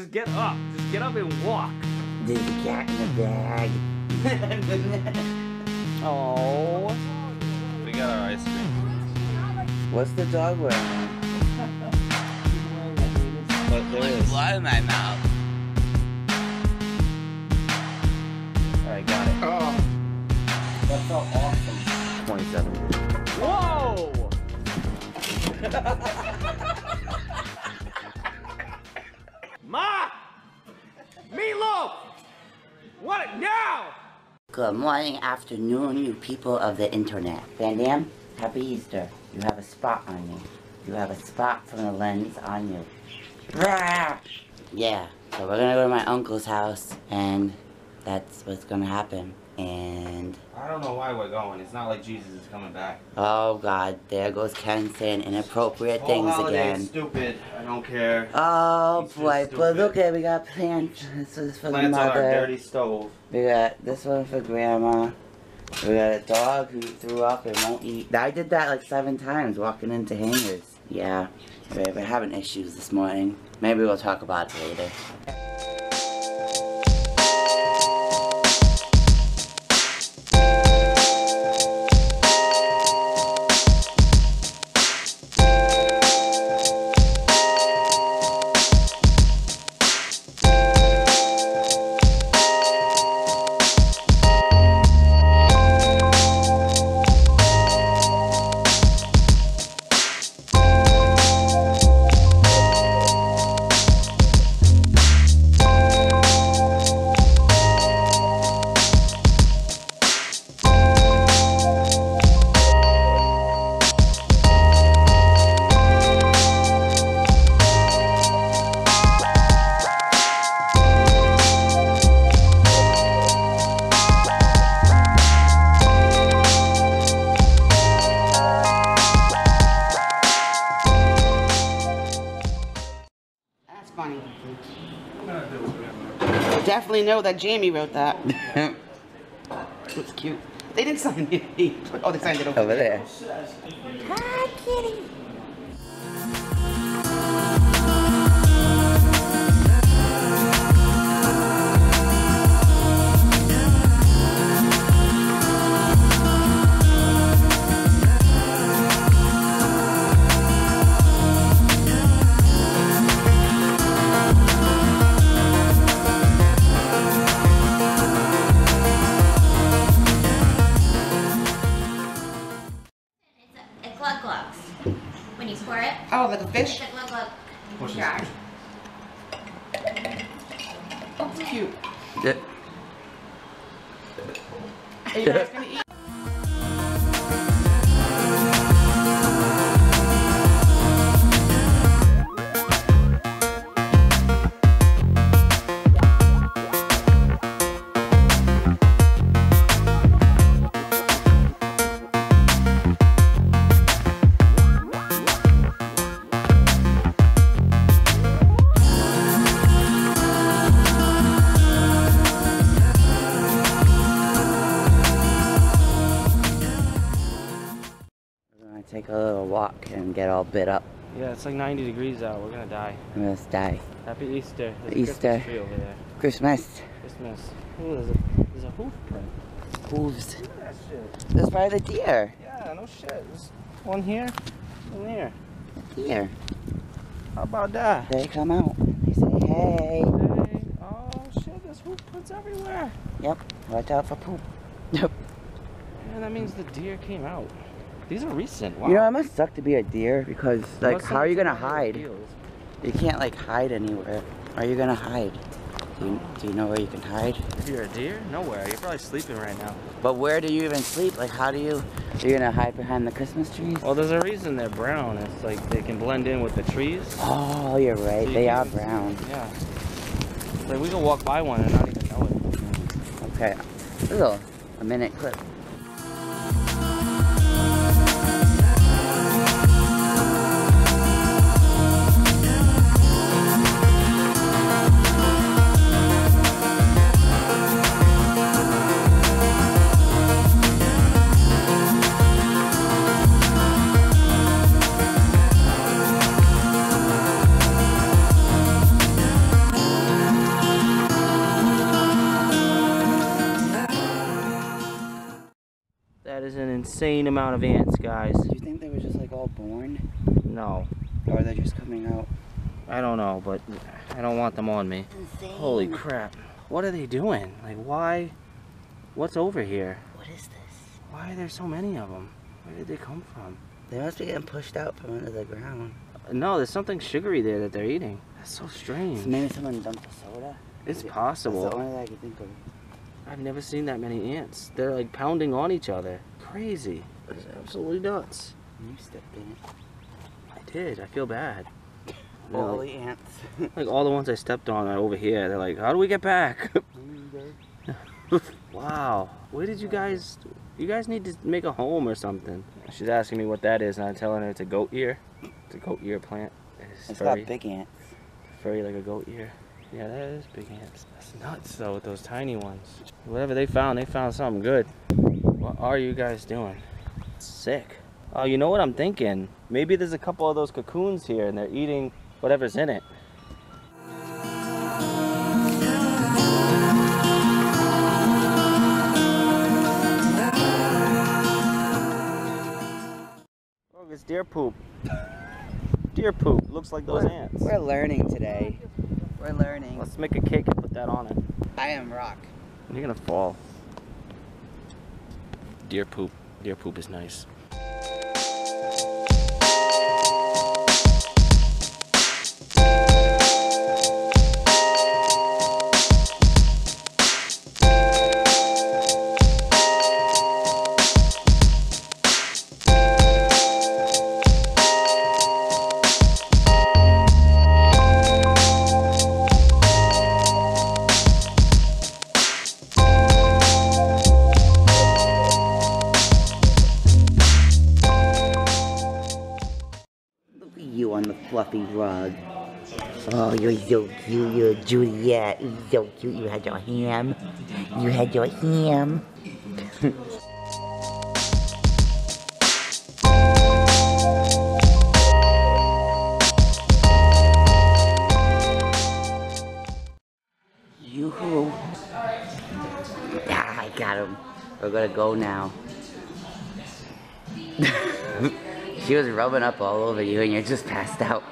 just get up. Just get up and walk. There's a cat in the bag. Oh. We got our ice cream. What's the dog wearing? But there is. Blood in my mouth. Alright, got it. Oh. That felt awesome. 27. Whoa! Ma! Meatloaf! Want it now! Good morning, afternoon, you people of the internet. Van Dam, happy Easter. You have a spot on you. You have a spot from the lens on you. Rah! Yeah, so we're gonna go to my uncle's house, and that's what's gonna happen. And I don't know why we're going. It's not like Jesus is coming back. oh God, there goes Ken saying inappropriate things again. Stupid. I don't care. Oh He's boy, just but stupid. okay, we got plants. This is for Plants the on mother. our dirty stove. We got this one for Grandma. We got a dog who threw up and won't eat. I did that like 7 times walking into hangers. Yeah, we're having issues this morning. Maybe we'll talk about it later. Funny. Definitely know that Jamie wrote that. It's cute. They didn't sign it. Oh, they signed it Over there. Hi, kitty. When you pour it. Oh, like a fish? It's a glug glug. Yeah. Oh, it's cute. Yeah. Are you guys gonna eat? Take a little walk and get all bit up. Yeah, it's like 90 degrees out. We're gonna die. I'm gonna die. Happy Easter. There's Easter. A Christmas tree over there. Christmas. Christmas. Ooh, there's a hoof print. Hooves. Look at that shit. That's probably the deer. Yeah, no shit. There's one here, one here. Deer. How about that? They come out. They say, hey. Hey, oh shit, there's hoof prints everywhere. Yep. Watch out for poop. Yep. Man, that means the deer came out. These are recent. Wow. You know, it must suck to be a deer because, like, Must how are you gonna something hide? feels. You can't, like, hide anywhere. Are you gonna hide? Do you know where you can hide? If you're a deer? Nowhere. You're probably sleeping right now. But where do you even sleep? Like, how do you... Are you gonna hide behind the Christmas trees? Well, there's a reason they're brown. It's like they can blend in with the trees. Oh, you're right. So you They are can- brown. Yeah. Like we can walk by one and not even know it. Okay. This is a minute clip. insane amount of ants, guys. Do you think they were just like all born? No. Or are they just coming out? I don't know, but I don't want them on me. Insane. Holy crap. What are they doing? Like, why? What's over here? What is this? Why are there so many of them? Where did they come from? They must be getting pushed out from under the ground. No, there's something sugary there that they're eating. That's so strange. So maybe someone dumped a soda? It's possible. That's the only thing I can think of. I've never seen that many ants. They're like pounding on each other. Crazy. It's absolutely nuts. You stepped in it. I did. I feel bad. All the ants. Like all the ones I stepped on are over here. They're like, how do we get back? Wow. Where did you guys need to make a home or something. She's asking me what that is, and I'm telling her it's a goat ear. It's a goat ear plant. It's got big ants. Furry like a goat ear. Yeah, that is big ants. That's nuts though with those tiny ones. Whatever they found something good. What are you guys doing? It's sick. Oh, you know what I'm thinking? Maybe there's a couple of those cocoons here and they're eating whatever's in it. Look, it's deer poop. Deer poop. Looks like those ants. We're learning today. We're learning. Let's make a cake and put that on it. I am rock. You're gonna fall. Deer poop. Deer poop is nice. You on the fluffy rug. Oh, you're so cute, you're Juliet. You're so cute, you had your ham. You had your ham. Yoo-hoo. Ah, I got him. We're gonna go now. She was rubbing up all over you and you're just passed out.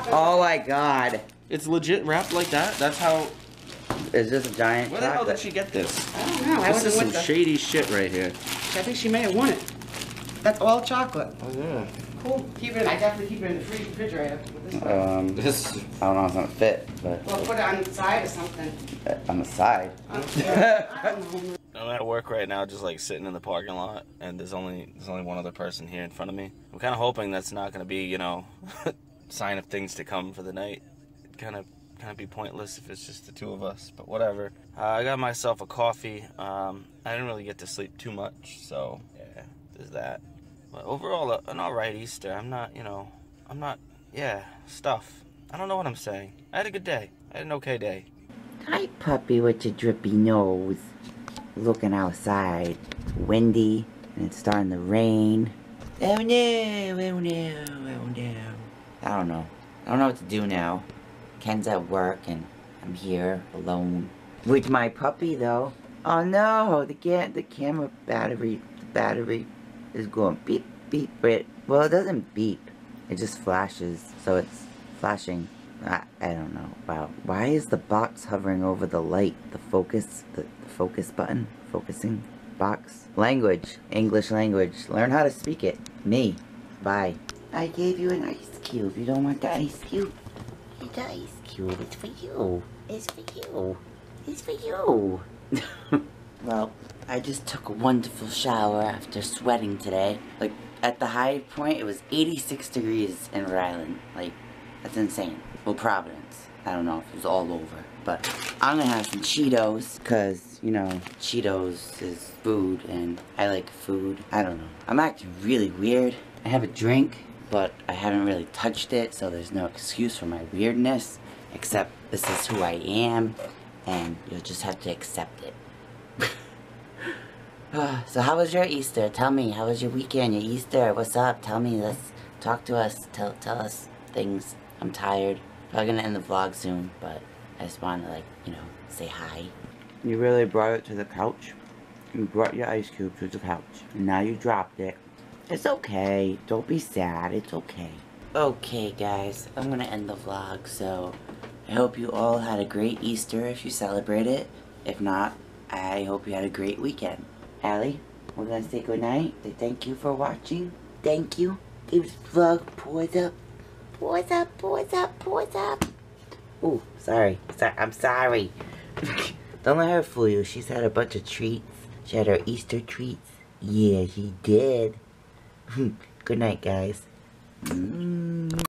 Oh my god. It's legit wrapped like that? That's how... Is this a giant Where the hell chocolate? did she get this? I don't know. I This is wasn't some with the... shady shit right here. I think she may have won it. That's all chocolate. Oh yeah. Cool. Keep it. I definitely keep it in the refrigerator. This, I don't know if it's gonna fit, but. Well, put it on the side or something. On the side. I don't know. I'm at work right now, just like sitting in the parking lot, and there's only one other person here in front of me. I'm kind of hoping that's not going to be, you know, sign of things to come for the night. It kind of be pointless if it's just the two of us, but whatever. I got myself a coffee. I didn't really get to sleep too much, so yeah, there's that. But overall, an alright Easter. I'm not, stuff. I don't know what I'm saying. I had a good day. I had an okay day. Hi, puppy, with your drippy nose. Looking outside. Windy, and it's starting to rain. Oh no, oh no, oh no. I don't know. I don't know what to do now. Ken's at work, and I'm here alone. With my puppy, though. Oh no, the camera battery, is going beep, beep, beep. Well, it doesn't beep. It just flashes, so it's flashing. I don't know. Wow. Why is the box hovering over the light? The focus button? Focusing box? Language. English language. Learn how to speak it. Me. Bye. I gave you an ice cube. You don't want the ice cube? It's the ice cube. It's for you. It's for you. It's for you. Well, I just took a wonderful shower after sweating today. Like, at the high point, it was 86 degrees in Rhode Island. Like, that's insane. Well, Providence. I don't know if it was all over. But I'm gonna have some Cheetos. Because, you know, Cheetos is food. And I like food. I don't know. I'm acting really weird. I have a drink. But I haven't really touched it. So there's no excuse for my weirdness. Except this is who I am. And you'll just have to accept it. So how was your Easter? Tell me, how was your weekend, your Easter? What's up? Tell me, let's talk to us. Tell us things. I'm tired. Probably gonna end the vlog soon, but I just wanna, like, you know, say hi. You really brought it to the couch? You brought your ice cube to the couch, and now you dropped it. It's okay. Don't be sad. It's okay. Okay, guys, I'm gonna end the vlog, so I hope you all had a great Easter if you celebrate it. If not, I hope you had a great weekend. Allie, we're gonna say goodnight. Say thank you for watching. Thank you. Give this vlog paws up. Paws up, paws up, paws up. Ooh, sorry. I'm sorry. Don't let her fool you. She's had a bunch of treats. She had her Easter treats. Yeah, she did. Good night, guys.